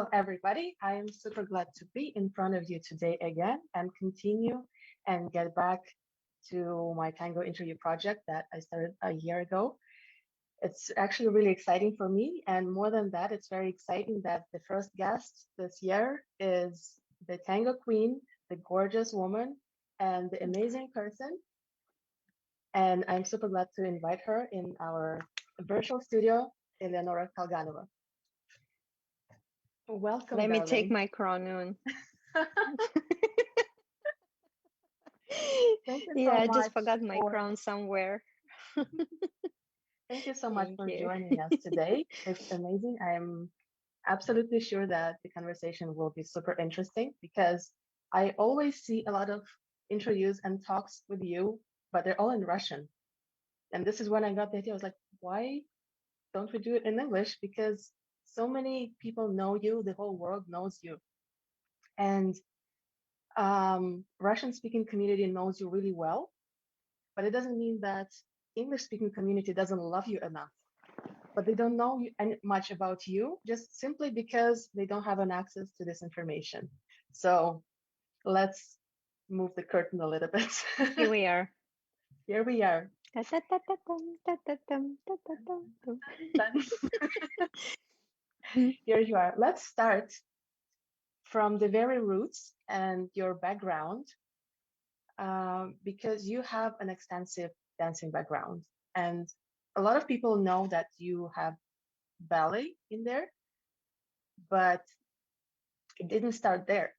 Hello, everybody. I am super glad to be in front of you today again and continue and get back to my Tango Interview project that I started a year ago. It's actually really exciting for me. And more than that, it's very exciting that the first guest this year is the Tango Queen, the gorgeous woman, and the amazing person. And I'm super glad to invite her in our virtual studio, Eleonora Kalganova. Welcome, Let me darling. take my crown on. Thank you Yeah, so I just much forgot my for crown somewhere. thank you so much Thank for you. joining us today. It's amazing. I'm absolutely sure that the conversation will be super interesting because I always see a lot of interviews and talks with you, but they're all in Russian. And this is when I got the idea. I was like, why don't we do it in English? Because so many people know you, the whole world knows you. And Russian speaking community knows you really well, but it doesn't mean that English speaking community doesn't love you enough. But they don't know much about you just simply because they don't have an access to this information. So let's move the curtain a little bit. Here we are. Here we are. Here you are. Let's start from the very roots and your background, because you have an extensive dancing background. And a lot of people know that you have ballet in there, but it didn't start there,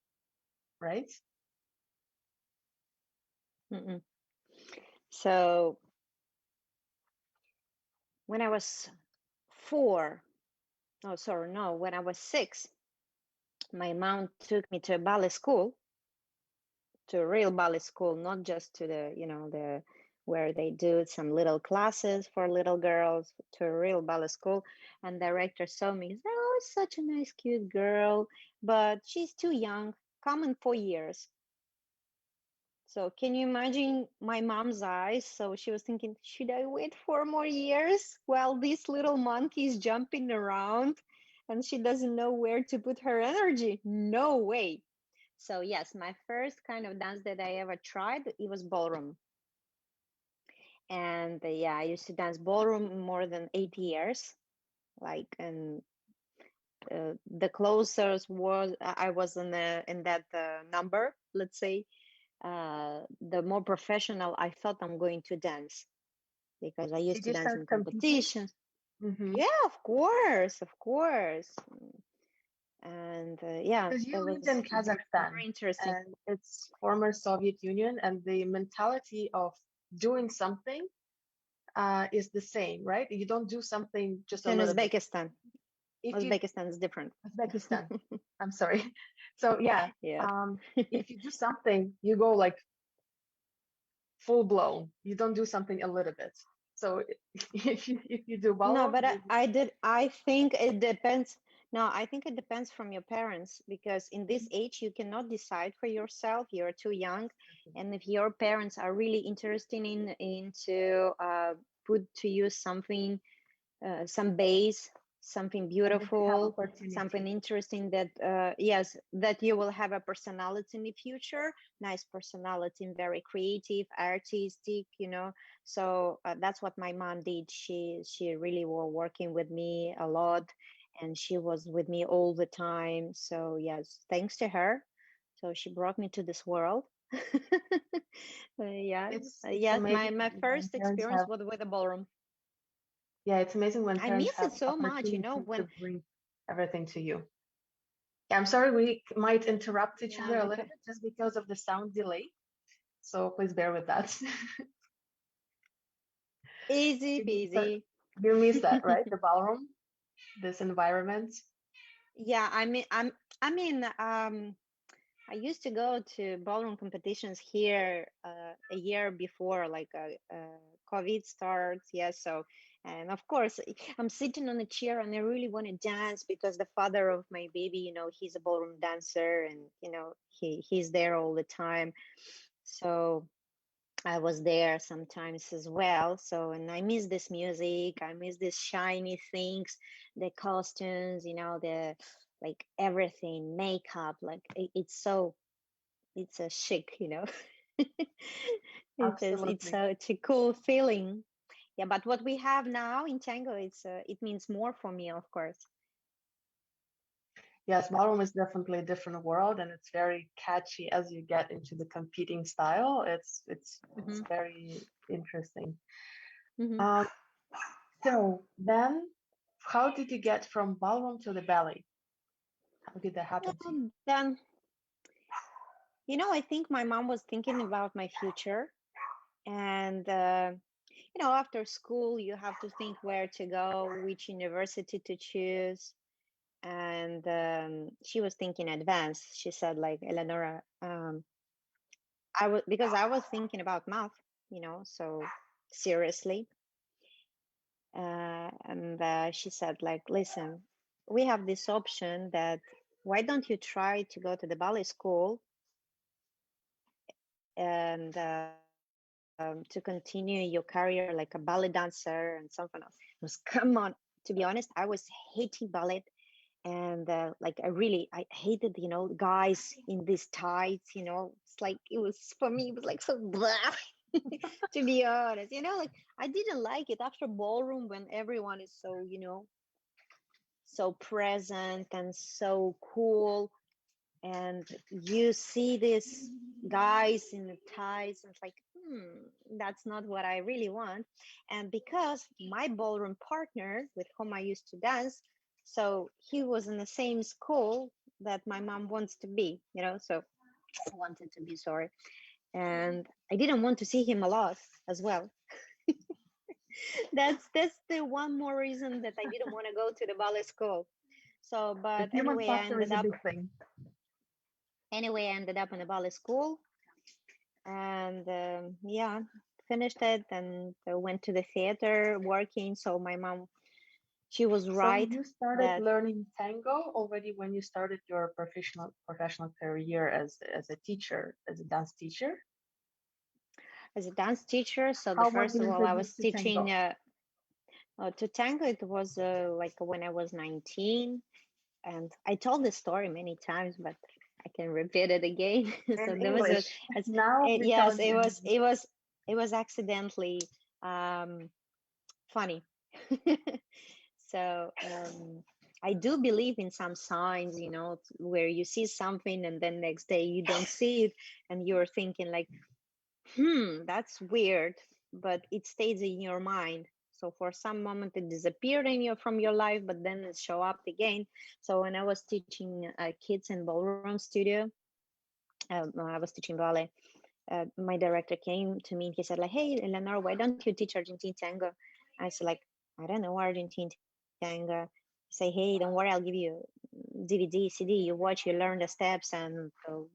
right? Mm-mm. So when I was when I was 6, my mom took me to a ballet school, to a real ballet school, not just to the where they do some little classes for little girls, to a real ballet school. And the director saw me and said, "Oh, such a nice, cute girl, but she's too young. Come in 4 years." So can you imagine my mom's eyes? So she was thinking, should I wait 4 more years while this little monkey is jumping around and she doesn't know where to put her energy? No way. So yes, my first kind of dance that I ever tried, it was ballroom. And yeah, I used to dance ballroom more than 8 years. And the closest was I was in that number, let's say. The more professional I thought I'm going to dance, because I used Did to you dance start in competing? competitions. Mm-hmm. Yeah, of course. And yeah, Because you it lived was in Kazakhstan very interesting. and it's former Soviet Union, and the mentality of doing something is the same, right? You don't do something just It's a in little bit. Uzbekistan. If you Uzbekistan is different. Uzbekistan, I'm sorry. So yeah, Yeah. if you do something, you go like full blown. You don't do something a little bit. So if you do No, ballroom, but you I think it depends. No, I think it depends from your parents, because in this age you cannot decide for yourself. You're too young, and if your parents are really interested into put to use something, some base, something and if they have beautiful, something opportunity. interesting, that yes, that you will have a personality in the future, nice personality and very creative, artistic, so that's what my mom did. She really was working with me a lot, and she was with me all the time. So yes, thanks to her, so she brought me to this world. Yeah. It's Yes, my amazing my when first parents experience have was with the ballroom. yeah, it's amazing when I parents miss have it so much, opportunity to when bring everything to you. Yeah, I'm sorry we might interrupt each yeah, other a little bit just because of the sound delay. So please bear with that. easy So peasy. you miss that, right? The ballroom, this environment. Yeah, I used to go to ballroom competitions here a year before, like COVID starts. Yeah, so, and of course, I'm sitting on a chair and I really want to dance because the father of my baby, he's a ballroom dancer, and he's there all the time. So I was there sometimes as well. So, and I miss this music. I miss these shiny things, the costumes, like everything, makeup, like it's a chic, you know. It's Absolutely. such a cool feeling. Yeah, but what we have now in Tango, it means more for me, of course. Yes, ballroom is definitely a different world, and it's very catchy as you get into the competing style. It's Hmm. very interesting. Hmm. Um, so then, how did you get from ballroom to the ballet? How did that happen to you? Then, I think my mom was thinking about my future, and after school, you have to think where to go, which university to choose. And she was thinking advanced. She said, like, Eleonora, because I was thinking about math, so seriously. And she said, like, listen, we have this option that why don't you try to go to the ballet school and to continue your career like a ballet dancer and something else. It was, come on. To be honest, I was hating ballet, and like I hated, guys in these tights. It's like it was for me. It was like so blah. To be honest, like I didn't like it after ballroom when everyone is so, so present and so cool, and you see these guys in the ties, and it's like, that's not what I really want. And because my ballroom partner with whom I used to dance, so he was in the same school that my mom wants to be, so wanted to be, sorry. And I didn't want to see him a lot as well. That's the one more reason that I didn't want to go to the ballet school. So, The but human factor is a big thing. I ended up in a ballet school, and yeah, finished it, and went to the theater working. So my mom, she was So right you started that learning tango already when you started your professional career as a teacher, as a dance teacher. as a dance teacher, so the How were first you of all I was introduced to teaching tango? to tango. It was like when I was 19, and I told this story many times, but I can repeat it again. So In there was English. Now we tell yes, it in English. it was accidentally um, funny. So I do believe in some signs, where you see something and then next day you don't see it, and you're thinking like, that's weird, but it stays in your mind. So for some moment it disappeared from your life, but then it show up again. So when I was teaching kids in ballroom studio, I was teaching ballet. My director came to me and he said, like, hey, Eleanor, why don't you teach Argentine tango? I said, like, I don't know Argentine tango. He say, hey, don't worry, I'll give you DVD, CD. You watch, you learn the steps, and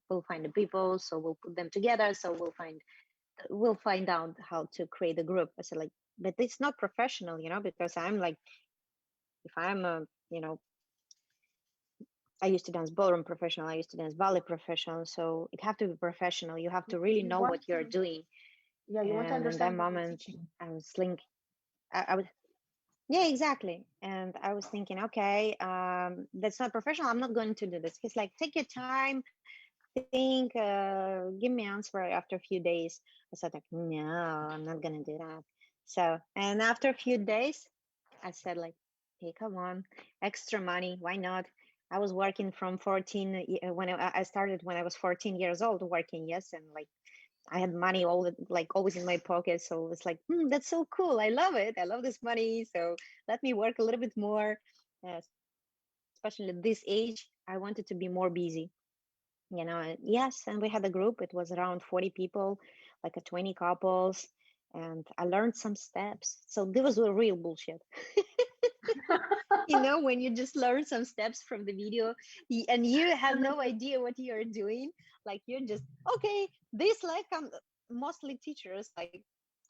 we'll find the people. So we'll put them together. So we'll find out how to create a group. I said, like, but it's not professional, because I'm like, if I'm a, I used to dance ballroom professional, I used to dance ballet professional. So it have to be professional. You have to really You know want what you're to, doing. yeah, you want to And in that understand what you're moment, teaching. I was thinking, I was, yeah, exactly. And I was thinking, okay, that's not professional. I'm not going to do this. He's like, take your time, think, give me answer after a few days. I said, like, no, I'm not gonna do that. So, and after a few days, I said, like, hey, come on, extra money, why not? I was working from 14 when I started when I was 14 years old working, yes, and like I had money like always in my pocket. So it's like, that's so cool. I love it. I love this money. So let me work a little bit more. Especially at this age, I wanted to be more busy. Yes, and we had a group. It was around 40 people, like a 20 couples, and I learned some steps. So there was a real bullshit. When you just learn some steps from the video, and you have no idea what you're doing, like you're just okay. This like mostly teachers, like,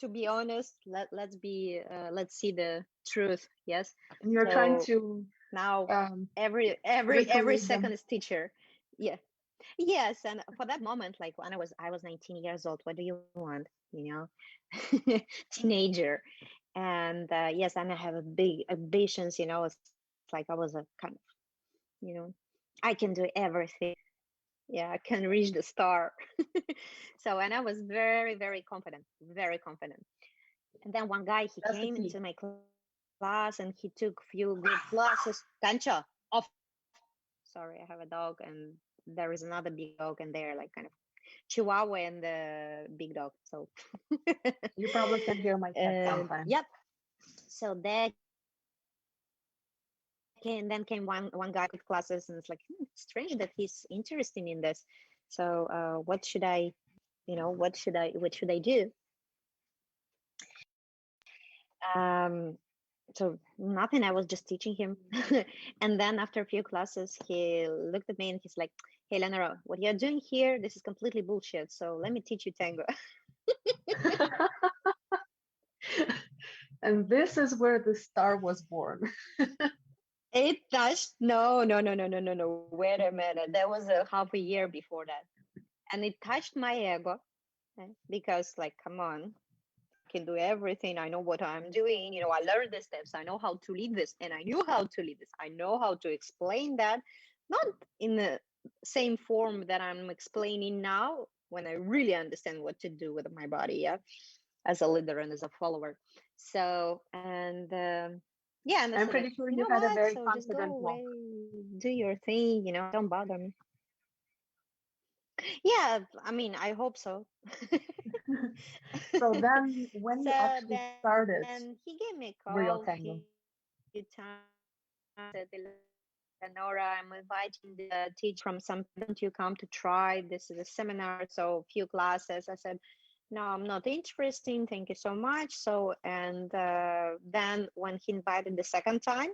to be honest, let's see the truth. Yes. And you're trying So to now every every every manipulate second them. is teacher. Yeah. Yes, and for that moment, like when I was 19 years old, what do you want? Teenager. And yes, and I have a big ambitions. It's like I was a kind of, you know I can do everything. Yeah, I can reach the star. So, and I was very, very confident, very confident. And then one guy, he That's the came key. into my class and he took few good classes. Tancho, off. Sorry, I have a dog and there is another big dog and they're like kind of Chihuahua and the big dog. So You probably can hear my cat sometimes. yep. So there then came one guy with classes and it's like strange that he's interested in this. So what should I, what should I do? So nothing, I was just teaching him. And then after a few classes he looked at me and he's like, hey Eleonora, what you're doing here, this is completely bullshit, so let me teach you tango. And this is where the star was born. It touched, no, wait a minute, that was a half a year before that, and it touched my ego, because like, come on, I can do everything, I know what I'm doing, I learned the steps, I know how to lead this, and I knew how to lead this, I know how to explain that, not in the same form that I'm explaining now when I really understand what to do with my body, yeah, as a leader and as a follower. So, and yeah, and I I'm said, like, pretty sure you you know had a what, very so just go confident monk. away, do your thing, don't bother me. Yeah, I mean, I hope so. So then when you So actually started then he gave me a real call a tango, few times, said, Eleonora, I'm inviting the teacher from some, don't you come to try? This is a seminar, so few classes. I said, no, I'm not interested. Thank you so much. So, and then when he invited the second time,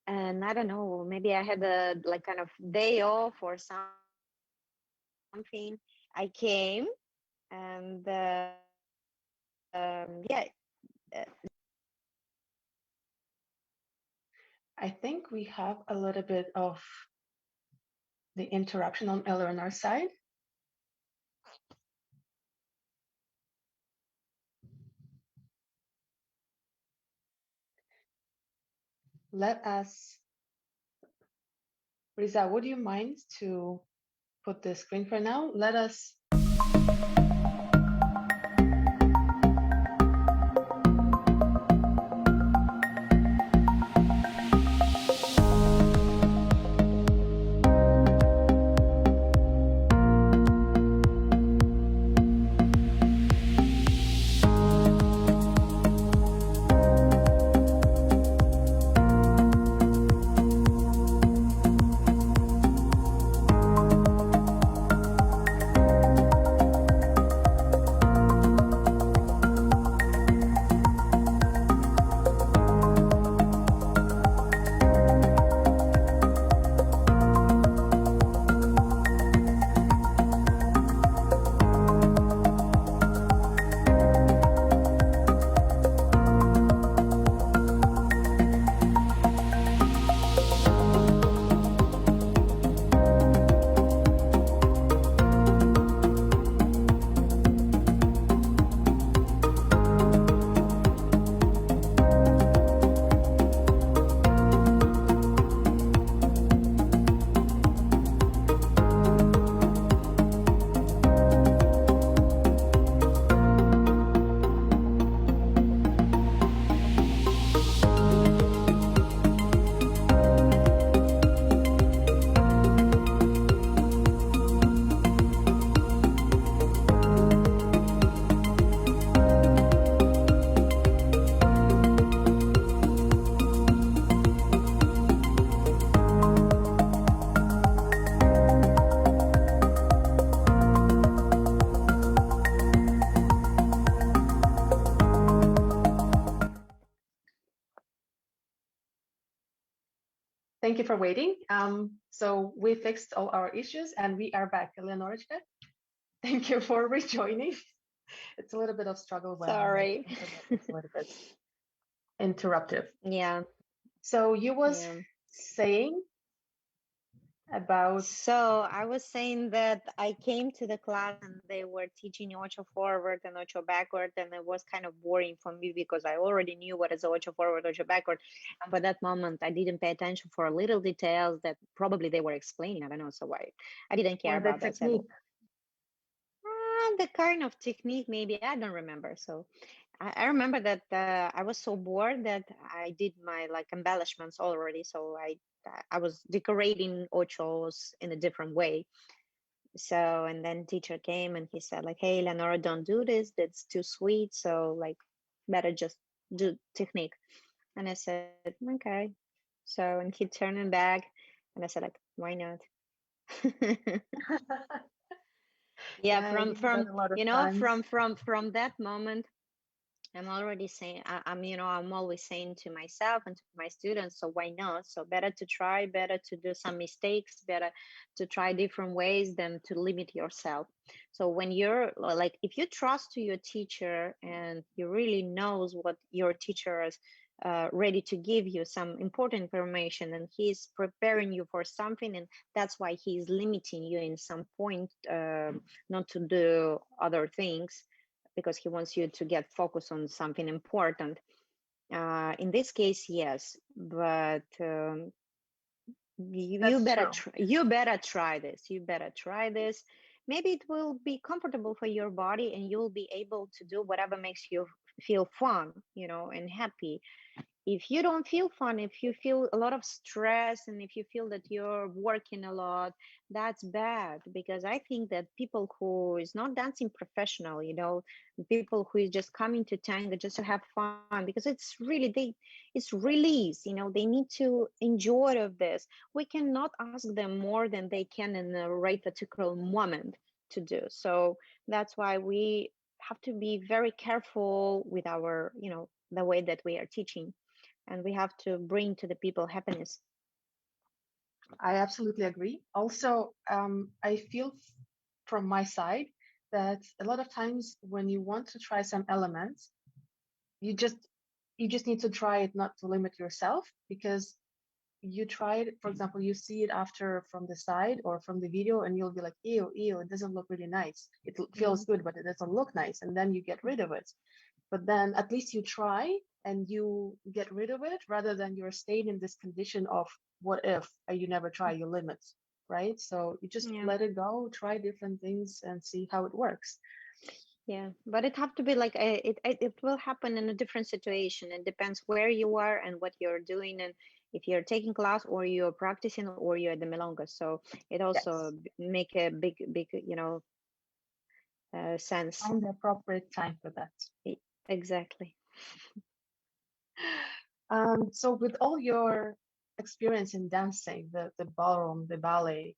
and I don't know, maybe I had a like kind of day off or something. I came and yeah. I think we have a little bit of the interruption on Eleanor's side. Let us, Riza, would you mind to put the screen for now? Let us thank you for waiting. So we fixed all our issues and we are back. Eleonora, thank you for rejoining. It's a little bit of struggle when my Sorry. internet is a little bit interruptive. Yeah. So you was Yeah. saying About So I was saying that I came to the class and they were teaching ocho forward and ocho backward, and it was kind of boring for me because I already knew what is ocho forward, ocho backward. And for that moment, I didn't pay attention for little details that probably they were explaining. I don't know, so I didn't care or the about that. So technique. the kind of technique, maybe I don't remember. So I remember that I was so bored that I did my like embellishments already. So I was decorating ochos in a different way. So and then teacher came and he said like, hey, Eleonora, don't do this. That's too sweet. So like, better just do technique. And I said, okay. So and he turned it back, and I said like, why not? Yeah, Yeah, I from did that from a lot of you know times. from that moment I'm already saying I'm always saying to myself and to my students, so why not? So better to try, better to do some mistakes, better to try different ways than to limit yourself. So when you're like, if you trust to your teacher and you really knows what your teacher is ready to give you some important information, and he's preparing you for something, and that's why he's limiting you in some point, not to do other things because he wants you to get focused on something important. In this case, yes, but That's true. you better try this. You better try this. Maybe it will be comfortable for your body, and you'll be able to do whatever makes you feel fun, and happy. If you don't feel fun, if you feel a lot of stress, and if you feel that you're working a lot, that's bad. Because I think that people who is not dancing professional, people who is just coming to tango just to have fun, because it's release, they need to enjoy of this. We cannot ask them more than they can in the right particular moment to do. So that's why we have to be very careful with our, the way that we are teaching, and we have to bring to the people happiness. I absolutely agree. Also, I feel from my side that a lot of times when you want to try some elements, you just you just need to try it, not to limit yourself, because you try it, for example, you see it after from the side or from the video, and you'll be like, ew, it doesn't look really nice. It feels Mm. good, but it doesn't look nice, and then you get rid of it. But then at least you try and you get rid of it, rather than you're staying in this condition of what if, and you never try, your limits, right? So you just Yeah, let it go, try different things and see how it works. yeah, but it have to be like it will happen in a different situation. It depends where you are and what you're doing, and if you're taking class or you're practicing or you're at the milonga. So it also Yes, make a big sense. find the appropriate time for that. E- exactly. So with all your experience in dancing, the ballroom, the ballet,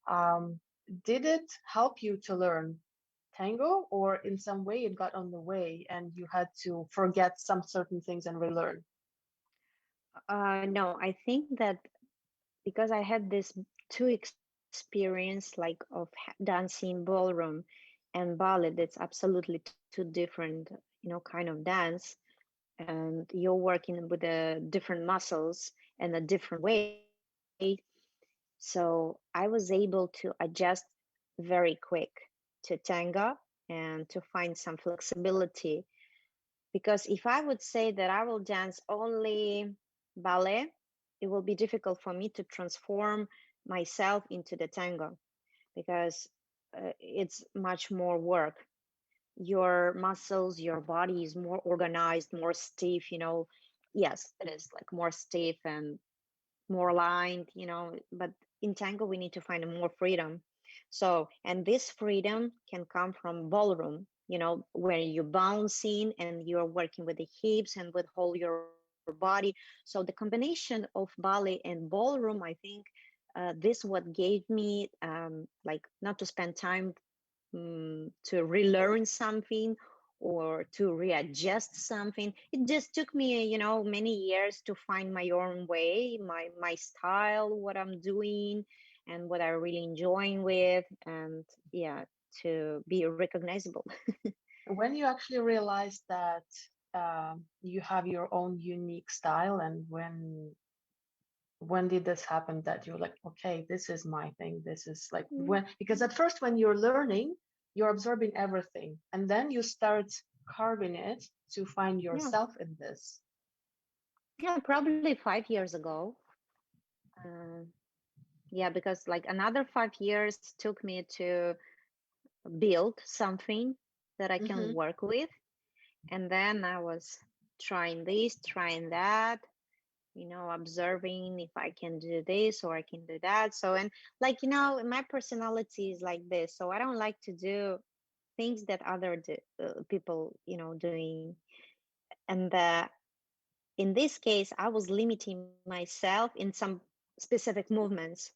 um, did it help you to learn tango, or in some way it got on the way and you had to forget some certain things and relearn? No, I think that because I had this two experience like of dancing ballroom and ballet, that's absolutely two different, kind of dance, and you're working with the different muscles in a different way. So I was able to adjust very quick to tango and to find some flexibility. Because if I would say that I will dance only ballet, it will be difficult for me to transform myself into the tango, because it's much more work. Your muscles, your body is more organized, more stiff, Yes, it is like more stiff and more aligned, but in tango we need to find more freedom. So, and this freedom can come from ballroom, where you're bouncing and you're working with the hips and with whole your body. So the combination of ballet and ballroom, I think this what gave me like not to spend time to relearn something or to readjust something. It just took me, many years to find my own way, my style, what I'm doing, and what I really enjoying with, and yeah, to be recognizable. When you actually realize that you have your own unique style, and when did this happen that you're like, okay, this is my thing? This is like Mm, when, because at first when you're learning, you're absorbing everything, and then you start carving it to find yeah, yourself in this. yeah, probably 5 years ago. Uh, yeah, because like another 5 years took me to build something that I can Mm-hmm. work with. And then I was trying this, trying that, observing if I can do this or I can do that. So, and like, my personality is like this. So I don't like to do things that people, doing. And in this case, I was limiting myself in some specific movements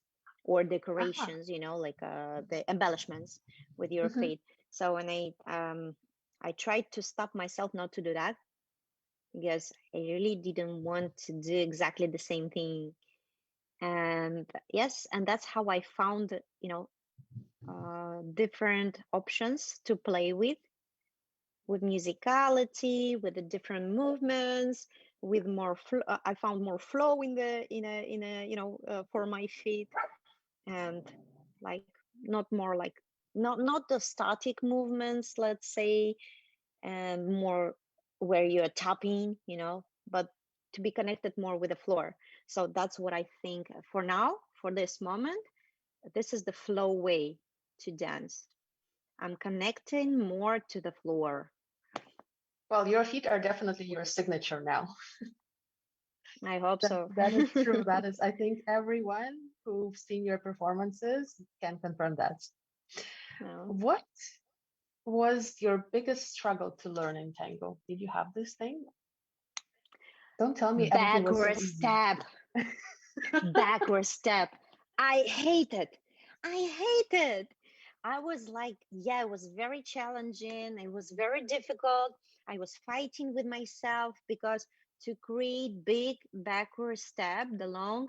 or Ah, decorations, like the embellishments with your mm-hmm. feet. So when I tried to stop myself not to do that because I really didn't want to do exactly the same thing. And yes, and that's how I found, different options to play with musicality, with the different movements, with more. I found more flow in a for my feet, and like not more like not the static movements, let's say, and more where you're tapping, but to be connected more with the floor. So that's what I think for now, for this moment, this is the flow way to dance. I'm connecting more to the floor. Well, your feet are definitely your signature now. I hope so. That is true. That is, I think everyone who's seen your performances can confirm that. No. What was your biggest struggle to learn in tango? Did you have this thing? Don't tell me everything was so Backward easy. step, backward step. I hate it. I hate it. I was like, yeah, it was very challenging. It was very difficult. I was fighting with myself because to create big backward step, the long,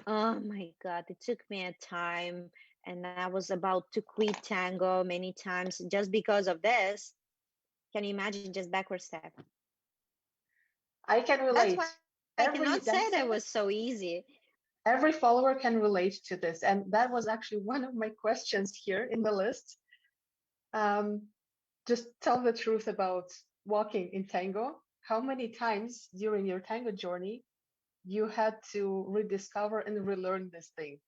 oh my God, it took me a time. And I was about to quit tango many times just because of this. Can you imagine just backward step? I can That's why relate. I cannot say that Every was so dancer, easy. every follower can relate to this. And that was actually one of my questions here in the list. Um, just tell the truth about walking in tango. How many times during your tango journey you had to rediscover and relearn this thing?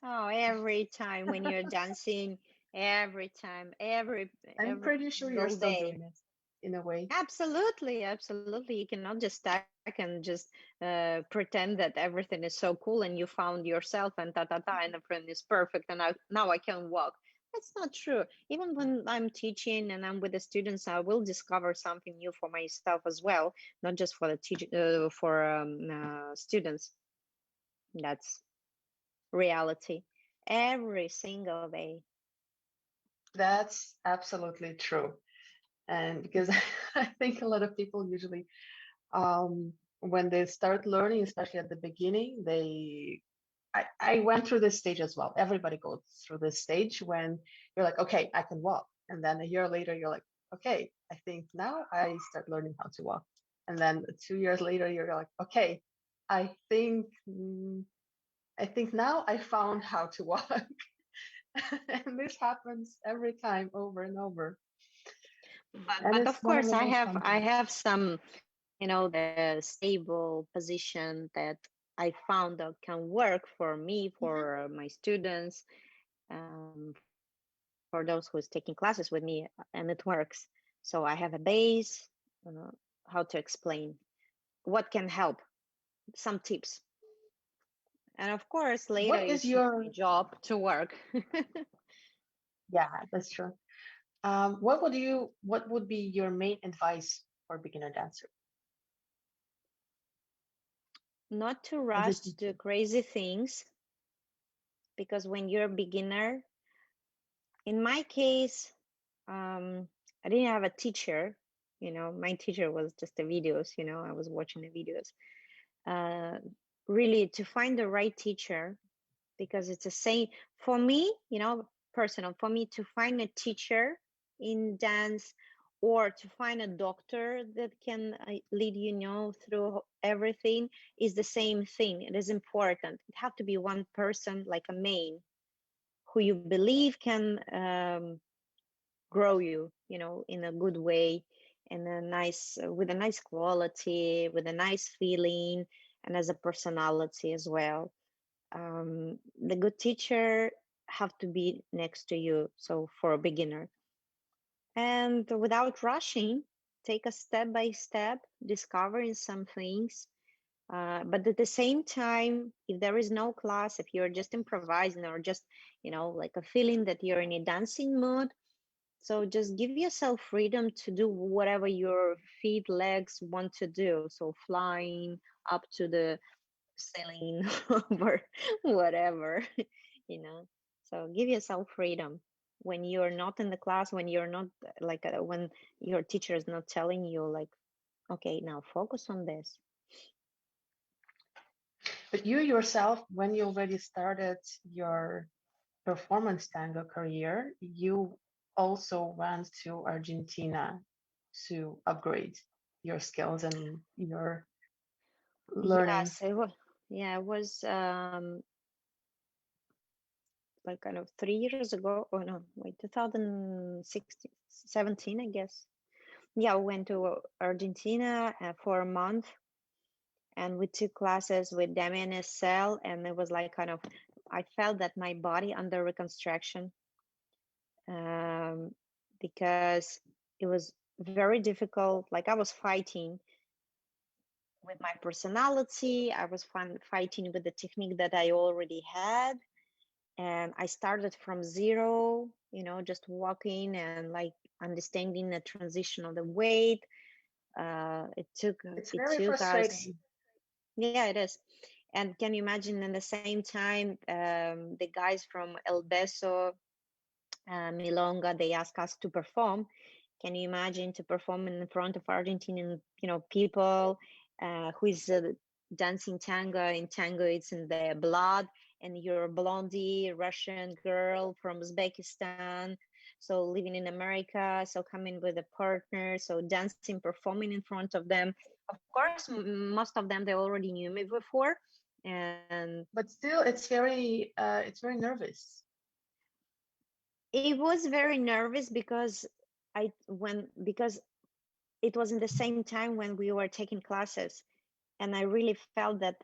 Oh, every time when you're dancing, every time, I'm every pretty sure you're single still day. doing it in a way. Absolutely, absolutely. You cannot just stack and just pretend that everything is so cool and you found yourself and ta ta ta and everything is perfect and now I can walk. That's not true. Even when I'm teaching and I'm with the students, I will discover something new for myself as well, not just for the students. That's reality every single day. That's absolutely true. And because I think a lot of people usually, when they start learning, especially at the beginning, I went through this stage as well. Everybody goes through this stage when you're like, okay, I can walk. And then a year later, you're like, okay, I think now I start learning how to walk. And then 2 years later, you're like, okay, I think I think now I found how to walk. And this happens every time over and over. And But it's of one of course the I most have fun I parts. have some, the stable position that I found that can work for me, Mhm. for my students, for those who's taking classes with me, and it works. So I have a base, how to explain what can help, some tips. And of course later What is it's my your, job to work. yeah, that's true. What would be your main advice for beginner dancer Not to as a rush to do teacher? crazy things, because when you're a beginner, in my case, I didn't have a teacher. My teacher was just the videos. I was watching the videos. Uh, Really, to find the right teacher, because it's the same for me. Personal for me to find a teacher in dance or to find a doctor that can lead through everything is the same thing. It is important. It have to be one person, like a main, who you believe can grow you, in a good way, and a nice with a nice quality, with a nice feeling, and as a personality as well. The good teacher have to be next to you, so for a beginner, and without rushing, take a step by step, discovering some things. But at the same time, if there is no class, if you're just improvising or just, like a feeling that you're in a dancing mood, so just give yourself freedom to do whatever your feet, legs want to do. So flying up to the ceiling or whatever, you know. So give yourself freedom when you're not in the class, when you're not when your teacher is not telling you like, okay, now focus on this. But you yourself, when you already started your performance tango career, you also went to Argentina to upgrade your skills and your learning. Yes, it was like kind of 3 years ago. Oh no, wait, 2016, 17, I guess. Yeah, we went to Argentina for a month, and we took classes with Damien Essel, and it was like kind of, I felt that my body under reconstruction, um, because it was very difficult. Like I was fighting with my personality, I was fighting with the technique that I already had, and I started from zero, just walking and like understanding the transition of the weight. It's It very took us, frustrating. yeah, it is. And can you imagine, in the same time, the guys from El Beso, Milonga, they asked us to perform. Can you imagine to perform in front of Argentinian, people who is dancing tango? In tango, it's in their blood, and you're a blondie Russian girl from Uzbekistan, so living in America, so coming with a partner, so dancing, performing in front of them. Of course, most of them, they already knew me before, and But still, it's very nervous. it was very nervous because because it was in the same time when we were taking classes, and I really felt that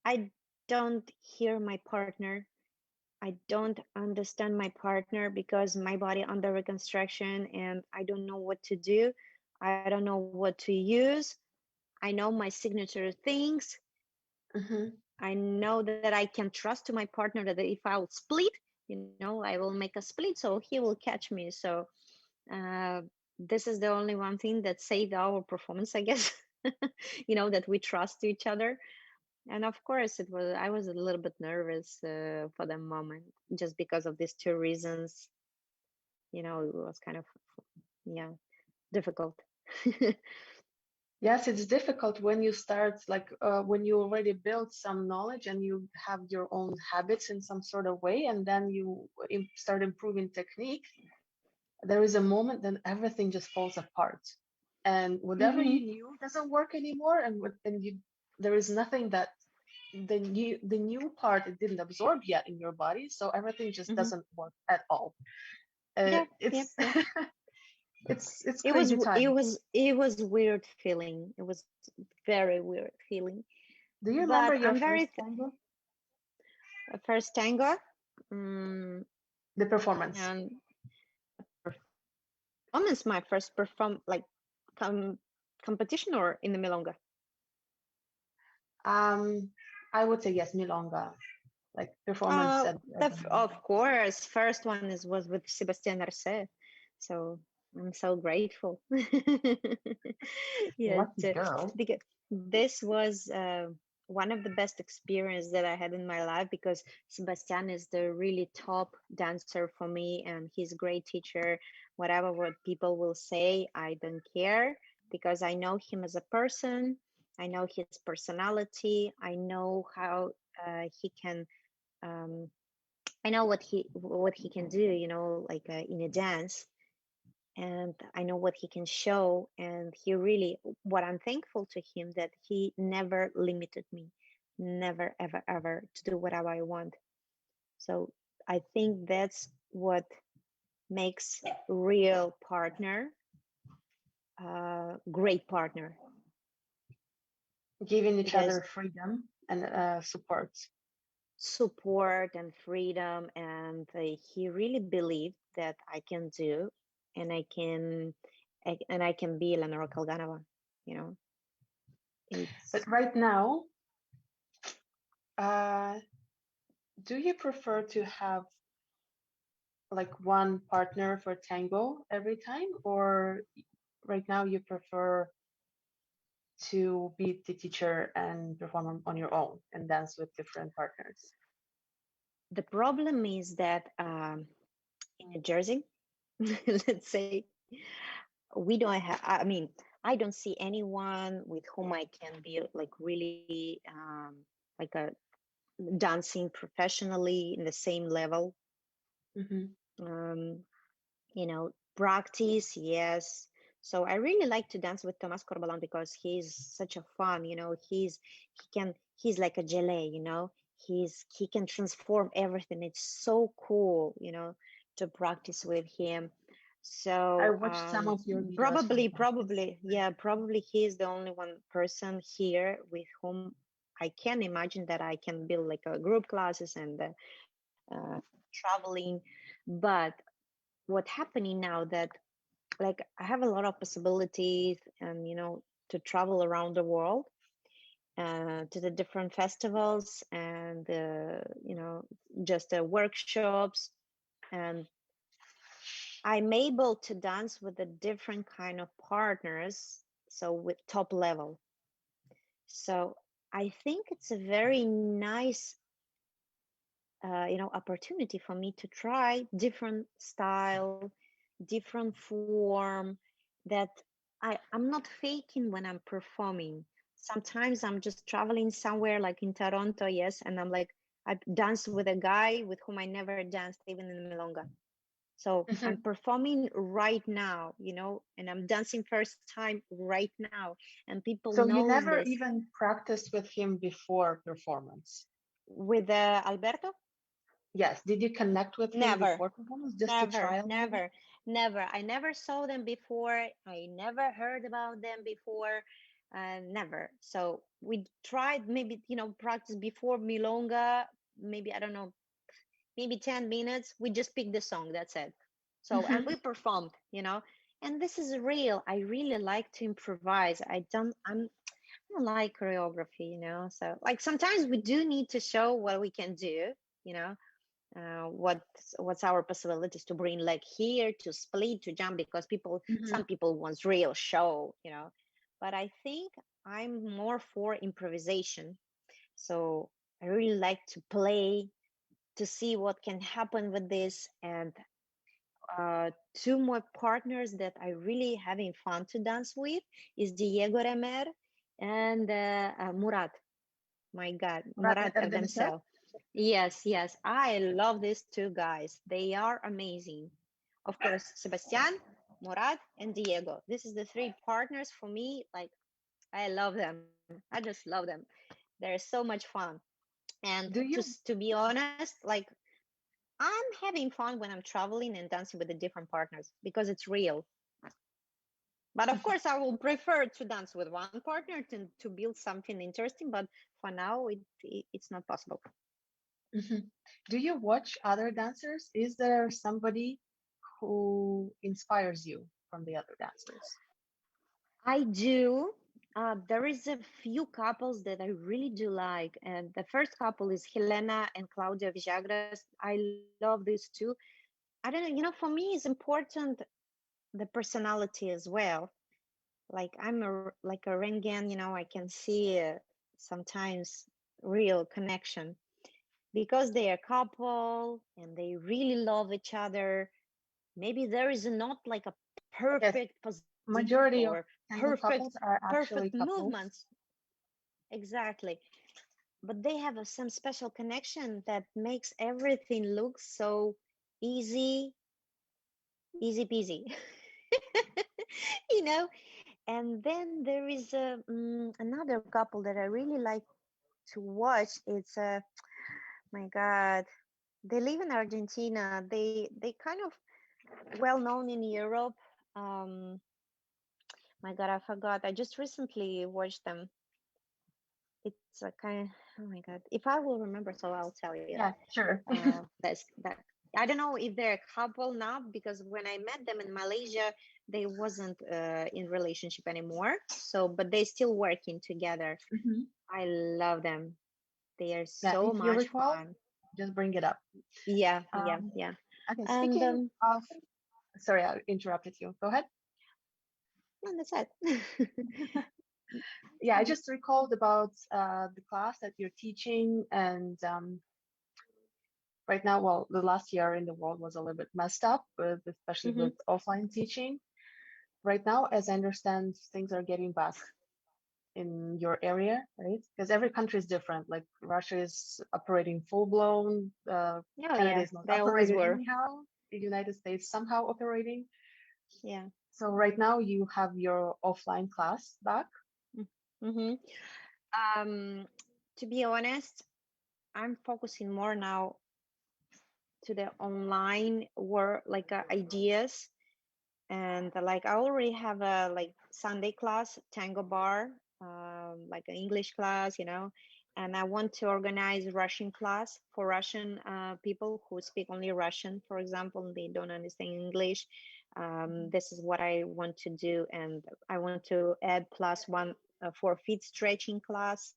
I don't hear my partner, I don't understand my partner, because my body under reconstruction, and I don't know what to do, I don't know what to use. I know my signature things. Hmm. I know that I can trust to my partner that if I'll split, I will make a split, so he will catch me. So uh, this is the only one thing that saved our performance, I guess. That we trust each other. And of course, I was a little bit nervous for the moment, just because of these two reasons. It was kind of, yeah, difficult. Yes, it's difficult when you start, like when you already build some knowledge and you have your own habits in some sort of way, and then you start improving technique. There is a moment then everything just falls apart, and whatever Hmm. you knew doesn't work anymore, and there is nothing that the new part it didn't absorb yet in your body, so everything just Hmm. doesn't work at all. Yeah, yeah, It's yeah. it's It was crazy it time. was it was weird feeling. It was very weird feeling. Do you remember But your I'm first tango? first tango, um, The performance. and almost my first like com- competition or in the milonga. Um, I would say yes, milonga, like performance at the milonga. Of course, first one was with Sebastian Arce, so I'm so grateful. Yeah, Lucky girl. because this was one of the best experience that I had in my life, because Sebastian is the really top dancer for me, and he's a great teacher. Whatever what people will say, I don't care, because I know him as a person. I know his personality. I know how he can. Um, I know what he can do, like in a dance. and I know what he can show. And he really, what I'm thankful to him, that he never limited me, never, ever, ever to do whatever I want. So I think that's what makes real partner, great partner. Giving each Because other freedom and support and freedom, and he really believed that I can do, and I can be Eleonora Kalganova, you know. It's But right now, uh, do you prefer to have like one partner for tango every time, or right now you prefer to be the teacher and perform on your own and dance with different partners? the problem is that in New Jersey, let's say, we don't have, I mean, I don't see anyone with whom I can be like really like a dancing professionally in the same level. Hmm. um, Practice, yes. So I really like to dance with Tomas Corbalan because he's such a fun, he's like a gelé, he can transform everything. It's so cool, to practice with him. I So watched some of your videos from probably, him. It's yeah, probably he is the only one person here with whom I can imagine that I can build like a group classes and traveling. But what's happening now, that like I have a lot of possibilities, and to travel around the world, to the different festivals, and just workshops, and I'm able to dance with a different kind of partners, so with top level. So I think it's a very nice opportunity for me to try different style, different form, that I'm not faking when I'm performing. Sometimes I'm just traveling somewhere like in Toronto, yes, and I'm like, I dance with a guy with whom I never danced even in Milonga. So I'm Mhm. performing right now, and I'm dancing first time right now, and people So you knows never this. even practiced with him before performance? With Alberto. Yes. Did you connect with him Never, before performance just to never, try a little bit? never, never. I never saw them before. I never heard about them before. Never. So we tried maybe, practice before Milonga, maybe, I don't know, maybe 10 minutes. We just picked the song. That's it. So, and Hmm. we performed, and this is real. I really like to improvise. I don't like choreography, so like sometimes we do need to show what we can do, you know what's our possibilities to bring leg here, to split, to jump, because Hmm. some people want real show, but I think I'm more for improvisation. So I really like to play, to see what can happen with this. And two more partners that I really having fun to dance with is Diego Remer and Murat. My God, Murat Murat Erdemser? Erdemsel. Yes, yes. I love these two guys. They are amazing. Of course, Sebastian, Murat, and Diego. This is the three partners for me. Like, I love them. I just love them. They're so much fun. And Do you? to be honest, like, I'm having fun when I'm traveling and dancing with the different partners because it's real. But of course, I will prefer to dance with one partner to build something interesting. But for now, it's not possible. Mhm. Do you watch other dancers? Is there somebody who inspires you from the other dancers? I do. There is a few couples that I really do like, and the first couple is Helena and Claudia Villagras. I love these two. I don't know, for me, it's important the personality as well. Like like a Rengen, I can see sometimes real connection because they are a couple and they really love each other. Maybe there is not like a Yes, perfect position majority or of tango perfect couples are actually perfect couples. movements. Exactly. But they have some special connection that makes everything look so easy, easy peasy. you know. And then there is another couple that I really like to watch. It's my God, they live in Argentina. They kind of well known in Europe. Um, my God, I forgot. I just recently watched them. It's a kind. Oh my God, if I will remember, so I'll tell you. Yeah, sure. That's that. I don't know if they're a couple now, because when I met them in Malaysia, they wasn't in relationship anymore. So, but they still working together. Mhm. I love them. They are Yeah, so if you much recall, fun. just bring it up. Yeah, yeah, Um, yeah. okay, And speaking of, sorry, I interrupted you. Go ahead. no, that's it. Yeah, I just recalled about the class that you're teaching, and right now, well, the last year in the world was a little bit messed up, with, especially Hmm. with offline teaching. Right now, as I understand, things are getting back in your area, right? Because every country is different. Like Russia is operating full blown, Oh Canada yeah, is not they always operating were. anyhow, the United States somehow operating. Yeah. So right now you have your offline class back. Mm-hmm. To be honest, I'm focusing more now to the online work, like ideas. And like I already have a like Sunday class, tango bar, like an English class, and I want to organize Russian class for Russian people who speak only Russian, for example, and they don't understand English. This is what I want to do, and I want to add plus one for feet stretching class.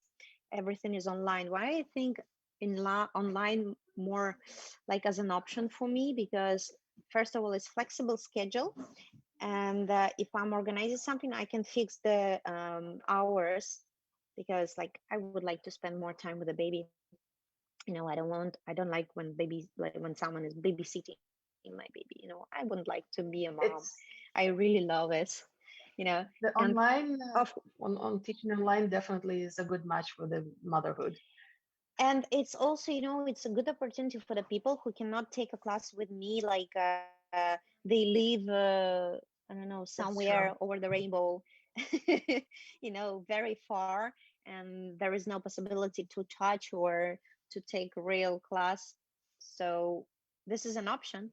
Everything is online. Why I think online more like as an option for me, because first of all, it's flexible schedule, and if I'm organizing something, I can fix the hours, because like I would like to spend more time with the baby. I don't like when babies, like when someone is babysitting my baby. I wouldn't like to be a mom. I It's really love it, the and online of on teaching online definitely is a good match for the motherhood. and it's also, it's a good opportunity for the people who cannot take a class with me, like they live I don't know, That's somewhere true. over the rainbow, very far, and there is no possibility to touch or to take real class. So this is an option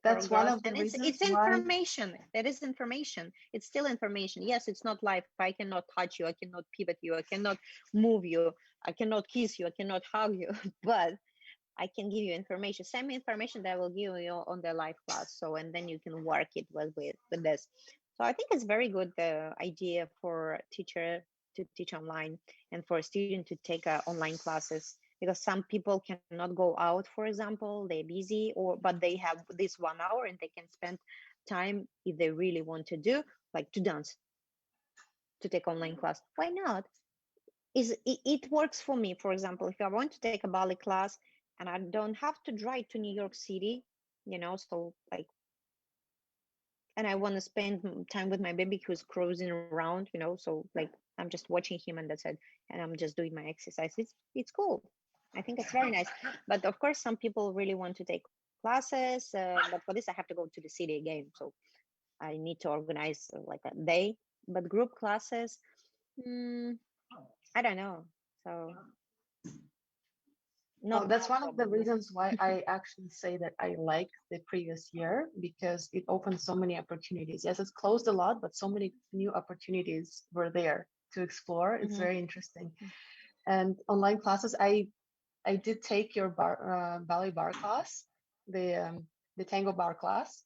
for That's one girls, of the and it's reasons why information. It is information. It's still information. Yes, it's not life. I cannot touch you, I cannot pivot you, I cannot move you, I cannot kiss you, I cannot hug you, but I can give you information, same information that I will give you on the live class. So, and then you can work it with this. So I think it's very good idea for a teacher to teach online, and for a student to take online classes, because some people cannot go out, for example, they're busy, or but they have this 1 hour and they can spend time if they really want to do, like to dance, to take online class. Why not? It works for me. For example, if I want to take a ballet class and I don't have to drive to New York City, so like, and I want to spend time with my baby who's cruising around, so like I'm just watching him and that's it, and I'm just doing my exercise. It's cool. I think it's very nice. But of course, some people really want to take classes, but for this I have to go to the city again, so I need to organize like a day. But group classes, mm, I don't know. So Oh, not that's now, one of the probably. reasons why I actually say that I like the previous year, because it opened so many opportunities. Yes, it's closed a lot, but so many new opportunities were there to explore. It's Hmm. very interesting. And online classes, I did take your ballet bar class, the tango bar class.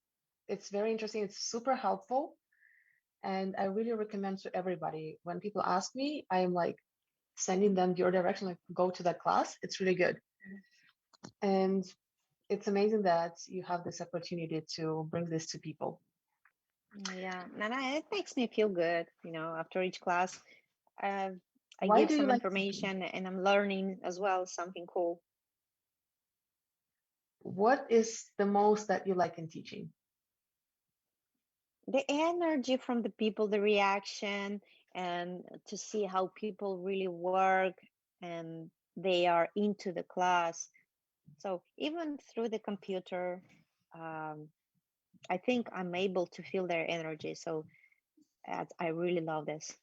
It's very interesting. It's super helpful, and I really recommend to everybody. When people ask me, I'm like sending them your direction, like go to that class. It's really good. And it's amazing that you have this opportunity to bring this to people. Yeah, and it makes me feel good, after each class. Uh, I Why give do you some like teaching? information and I'm learning as well something cool. What is the most that you like in teaching? The energy from the people, the reaction, and to see how people really work and they are into the class. So even through the computer, um, I think I'm able to feel their energy. So I really love this.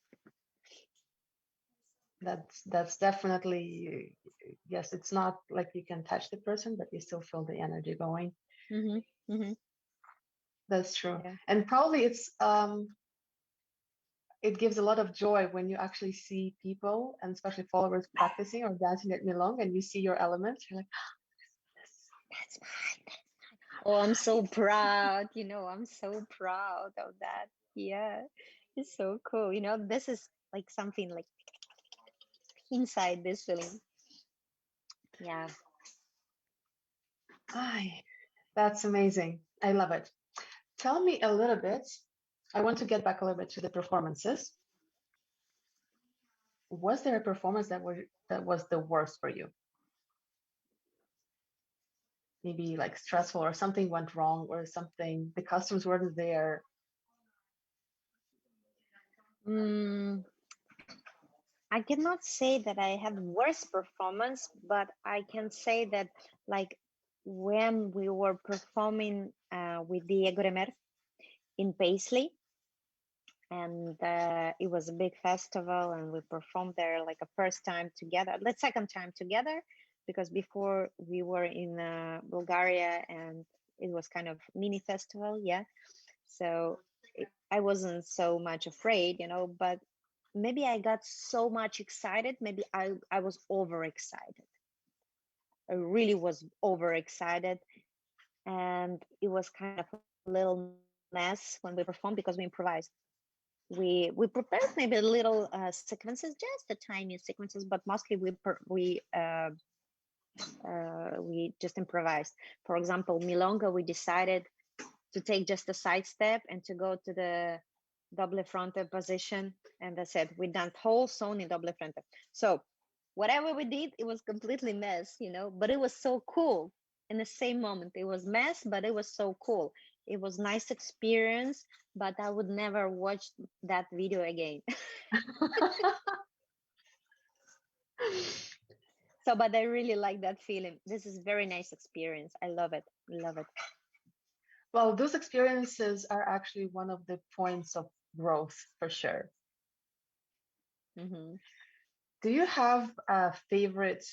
That's definitely, yes, it's not like you can touch the person, but you still feel the energy going. That's true. Yeah. And probably it gives a lot of joy when you actually see people, and especially followers, practicing or dancing at Milong, and you see your elements. You're like, That's mine. Oh, I'm so proud. I'm so proud of that. Yeah, it's so cool. This is like something like inside this feeling. Yeah. "Ay, that's amazing. I love it." Tell me a little bit. I want to get back a little bit to the performances. Was there a performance that was the worst for you? Maybe like stressful, or something went wrong, or something, the costumes weren't there. Mm, I cannot say that I had worst performance, but I can say that like when we were performing with Diego Remer in Paisley, and it was a big festival, and we performed there like a first time together, the second time together, because before we were in Bulgaria, and it was kind of mini festival, yeah. So I wasn't so much afraid, but maybe I got so much excited. Maybe I was overexcited. I really was overexcited, and it was kind of a little mess when we performed because we improvised. We prepared maybe little sequences, just the tiny sequences, but mostly we just improvised. For example, Milonga, we decided to take just a side step and to go to the double fronte position, and that's it. We done whole song in double fronte. So whatever we did, it was completely mess, but it was so cool. In the same moment, it was mess, but it was so cool. It was nice experience, but I would never watch that video again. So, but I really like that feeling. This is very nice experience. I love it. Love it. Well, those experiences are actually one of the points of growth for sure. Mm-hmm. Do you have a favorite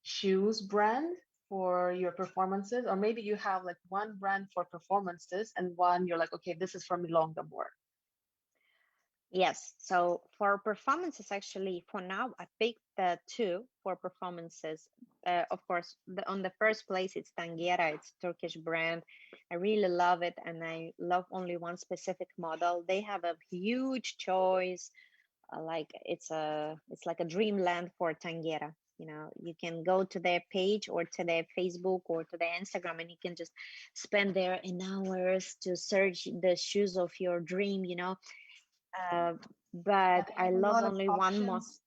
shoes brand for your performances? Or maybe you have like one brand for performances and one you're like, okay, this is for Milonga more. Yes. So for performances, actually, for now, I picked the two for performances. Of course, on the first place, it's Tangiera. It's a Turkish brand. I really love it, and I love only one specific model. They have a huge choice. Like it's like a dreamland for Tangiera. You can go to their page or to their Facebook or to their Instagram, and you can just spend there in hours to search the shoes of your dream. Uh, Yeah, but they I have a love lot of only one more, options,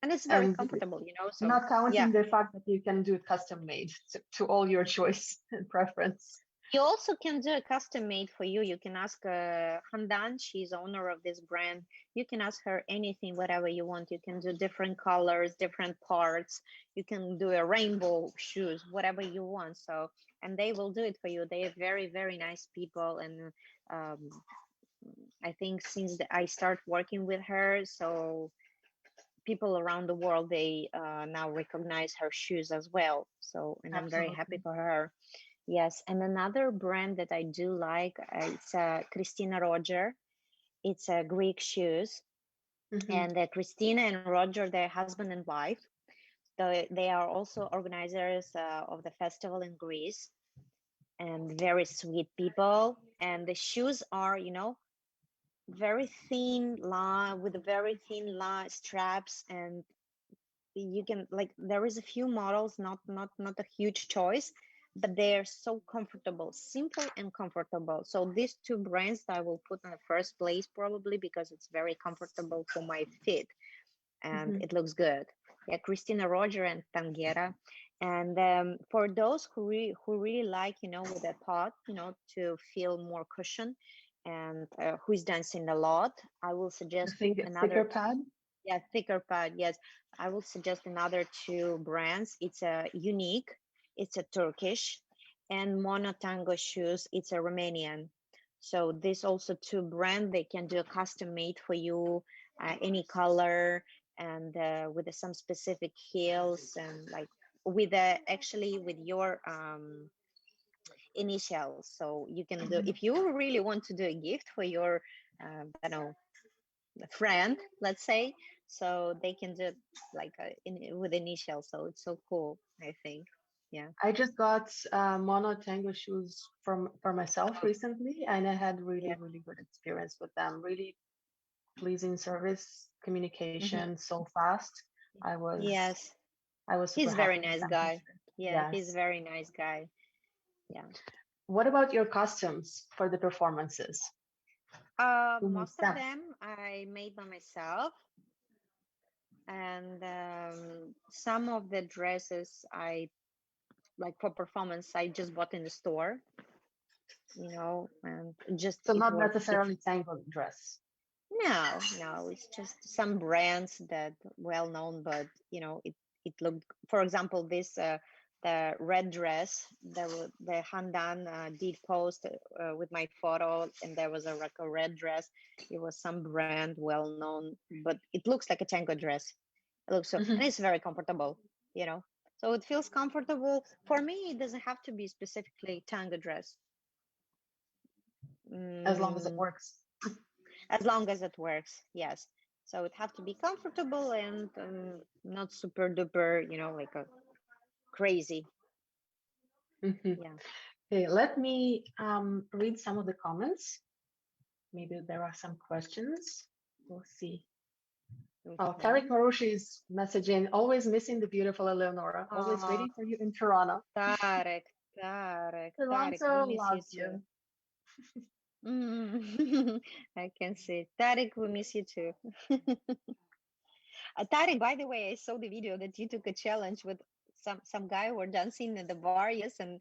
and it's very and comfortable. So not yeah. counting the fact that you can do it custom made to all your choice and preference. You also can do a custom made for you. You can ask Handan, she's owner of this brand. You can ask her anything, whatever you want. You can do different colors, different parts. You can do a rainbow shoes, whatever you want. So, and they will do it for you. They are very, very nice people. And um, I think since I start working with her, so people around the world, they now recognize her shoes as well. So, and I'm very happy Absolutely. for her. Yes, and another brand that I do like, it's Christina Roger. It's Greek shoes, Hmm. and Christina and Roger, they're husband and wife. They are also organizers of the festival in Greece, and very sweet people. And the shoes are, very thin line with very thin line straps, and you can like there is a few models, not a huge choice, but they're so comfortable, simple and comfortable. So these two brands I will put in the first place, probably because it's very comfortable for my feet and Hmm. it looks good. Yeah, Christina Roger and Tangiera. And for those who really like, with a pot, to feel more cushion, and who is dancing a lot, I will I suggest think it's thicker another. pad. Yeah, thicker pad. Yes, I will suggest another two brands. It's a Unique. It's a Turkish, and Mono Tango shoes, it's a Romanian. So this also two brand, they can do a custom made for you, any color, and with some specific heels, and like with actually with your initials. So you can do, if you really want to do a gift for your I don't know, friend, let's say, so they can do it like with initials. So it's so cool, I think. Yeah. I just got mono tango shoes for myself recently, and I had Yeah. really good experience with them. Really pleasing service, Hmm. communication, so fast. I was Yes, I was super he's very happy with nice them for guy. sure. Yeah, he's Yes. very nice guy. Yeah. What about your costumes for the performances? Who makes Most of them? them I made by myself, and some of the dresses I like for performance I just bought in the store, and just So it not worked. It necessarily tango dress. No, it's just some brands that well known, but it looked. For example, this the red dress the Handan did post with my photo, and there was a red dress. It was some brand well known, but it looks like a tango dress. It looks so, and Mhm. it's very comfortable. So it feels comfortable for me. It doesn't have to be specifically tango dress. As long as it Mm, works. as long as it works, yes. So it have to be comfortable and not super duper, like a crazy. Mhm. Yeah. Okay, let me read some of the comments. Maybe there are some questions. We'll see. Oh, Tariq Okay. Marushi is messaging, always missing the beautiful Eleonora, always Oh, waiting for you in Toronto. Tarek, Tarek, we Toronto miss you loves too. you. I can see. Tarek, we miss you too. Tarek, by the way, I saw the video that you took a challenge with some guy who were dancing in the bar, yes, and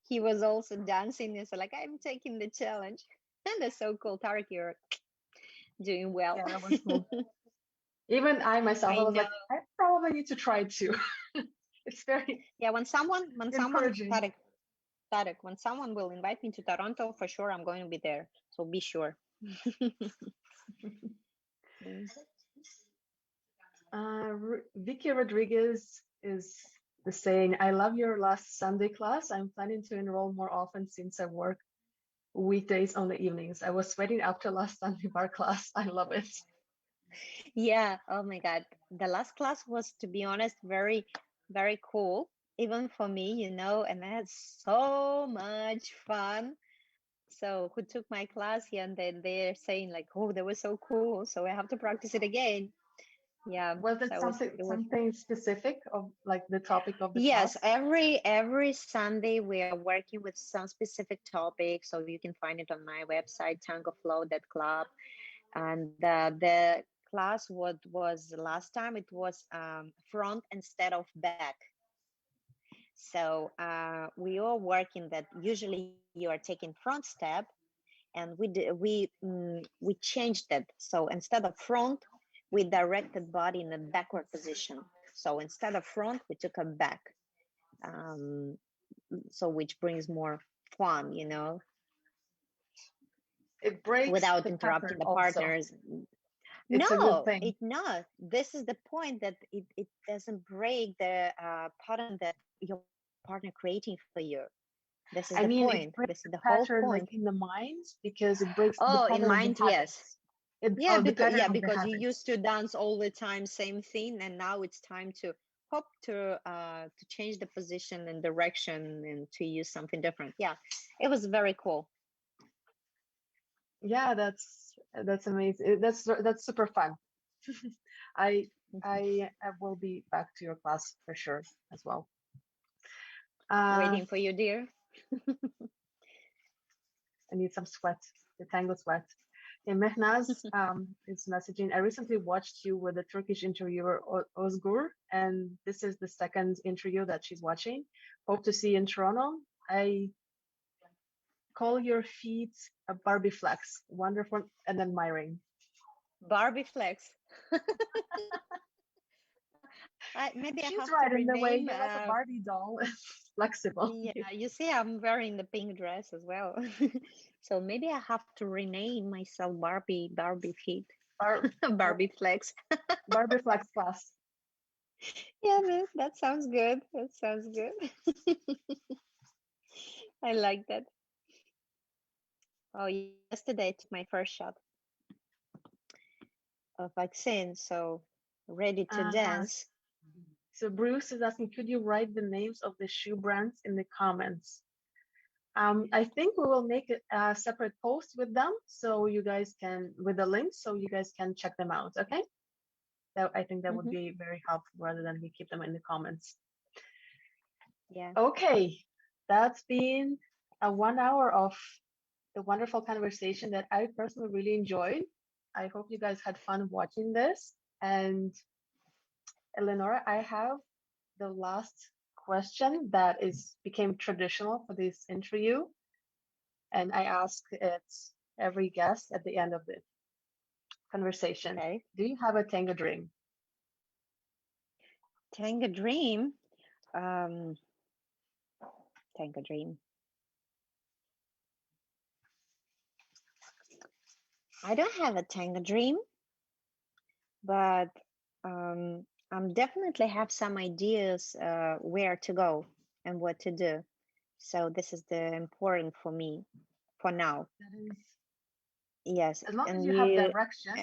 he was also dancing. And so like, I'm taking the challenge. And that's so cool. Tarek, you're doing well. Yeah, that was cool. Even I myself, I I was know. like, I probably need to try it too. It's very Yeah, when someone, encouraging. Tarek, when someone will invite me to Toronto, for sure I'm going to be there. So be sure. Mm. Vicky Rodriguez is the saying, I love your last Sunday class. I'm planning to enroll more often since I work weekdays on the evenings. I was sweating after last Sunday bar class. I love it. Yeah. Oh my God. The last class was, to be honest, very, very cool, even for me, and I had so much fun. So who took my class? Yeah, and then they're saying like, oh, that was so cool. So I have to practice it again. Yeah. Was it So it was. something specific of like the topic of the Yes, class? every Sunday we are working with some specific topic, so you can find it on my website, tangoflow.club. And the class, what was last time, it was front instead of back. So we are working that usually you are taking front step, and we changed it. So instead of front, we directed body in a backward position. So instead of front, we took a back. Um, so which brings more fun, It breaks without the interrupting pattern the also. partners. It's a good No, thing. it not. This is the point, that it doesn't break the pattern that your partner creating for you. This is the I point. mean, it This is the breaks the whole pattern point. like in the mind because it breaks the Oh, in pattern of the mind, yes. habits. Yeah, The because pattern yeah, of the because you habits. used to dance all the time, same thing, and now it's time to hop to change the position and direction and to use something different. Yeah, it was very cool. Yeah, that's amazing. That's super fun. I I will be back to your class for sure as well. Uh, Waiting for you, dear. I need some sweat, the tango sweat. And Mehnaz is messaging. I recently watched you with the Turkish interviewer Ozgur, and this is the second interview that she's watching. Hope to see you in Toronto. I call your feet a Barbie flex, wonderful and admiring. Barbie flex. Maybe I She's have to right in the way. rename. You're like a Barbie doll. Flexible. Yeah, you see, I'm wearing the pink dress as well. So maybe I have to rename myself Barbie Feet, Bar- Barbie Flex. Barbie Flex Class. Yeah, man, that sounds good. That sounds good. I like that. Oh, yesterday I took my first shot of vaccine, so ready to Uh-huh. dance. So Bruce is asking, could you write the names of the shoe brands in the comments? I think we will make a separate post with them, so you guys can, with the links, so you guys can check them out. Okay. I think that would Hmm. be very helpful rather than we keep them in the comments. Yeah. Okay, that's been a 1 hour of the wonderful conversation that I personally really enjoyed. I hope you guys had fun watching this. And Eleonora, I have the last question that became traditional for this interview, and I ask it every guest at the end of the conversation. Okay. Do you have a tango dream? Tango Dream. Um, Tango Dream. I don't have a Tango Dream, but I'm definitely have some ideas where to go and what to do. So this is the important for me for now. That is, Yes, as long as and you have you direction,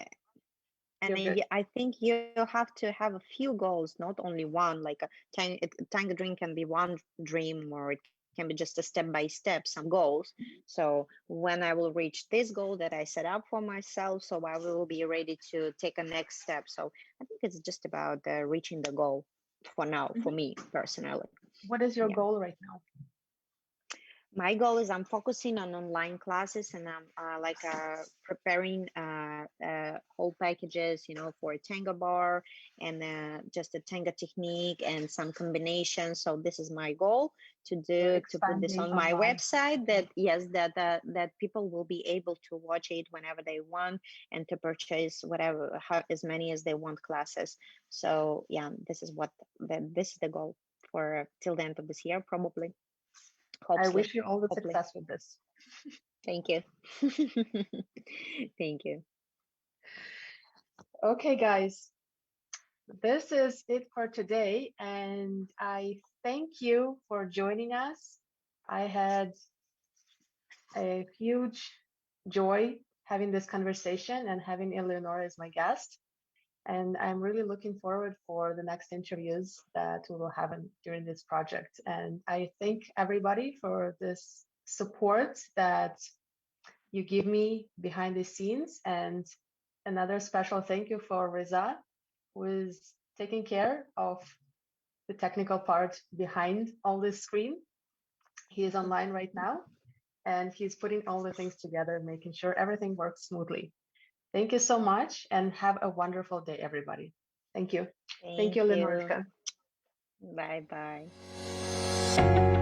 and you're good. I think you have to have a few goals, not only one. Like tango dream can be one dream, or it can be just a step by step, some goals. So when I will reach this goal that I set up for myself, so I will be ready to take a next step. So I think it's just about reaching the goal for now, for Mhm. me personally. What is your Yeah. goal right now? My goal is I'm focusing on online classes, and I'm preparing whole packages, for a tango bar and just a tango technique and some combinations. So this is my goal to You're do, to put this expanding on my online. website, that yes, that people will be able to watch it whenever they want, and to purchase whatever, as many as they want classes. So yeah, this is this is the goal for till the end of this year, probably. I Hopefully. wish you all the Hopefully. success with this. Thank you. Thank you. Okay, guys, this is it for today, and I thank you for joining us. I had a huge joy having this conversation and having Eleonora as my guest. And I'm really looking forward for the next interviews that we will have during this project. And I thank everybody for this support that you give me behind the scenes. And another special thank you for Riza, who is taking care of the technical part behind all this screen. He is online right now, and he's putting all the things together, making sure everything works smoothly. Thank you so much, and have a wonderful day, everybody. Thank you. Thank Thank you, you. Lenorka. Bye bye.